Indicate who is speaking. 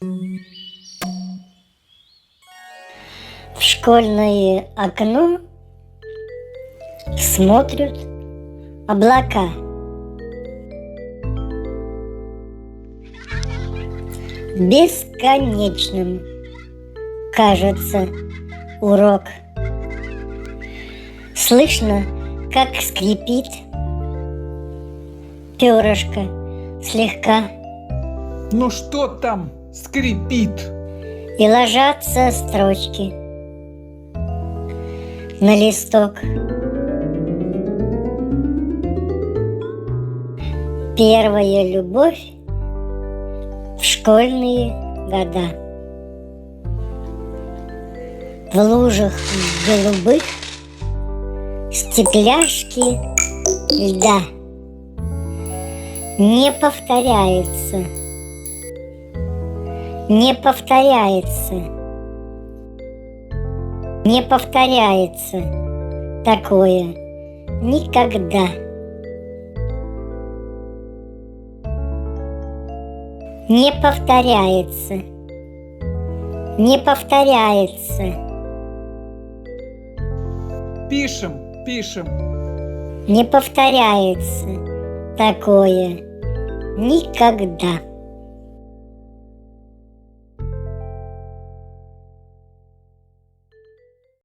Speaker 1: В школьное окно смотрят облака. Бесконечным кажется урок. Слышно, как скрипит перышко слегка,
Speaker 2: Ну что там скрипит?
Speaker 1: и ложатся строчки на листок. Первая любовь в школьные года. В лужах голубых стекляшки льда. Не повторяется, не повторяется, не повторяется такое никогда. Не повторяется, не повторяется,
Speaker 2: Пишем.
Speaker 1: не повторяется такое никогда.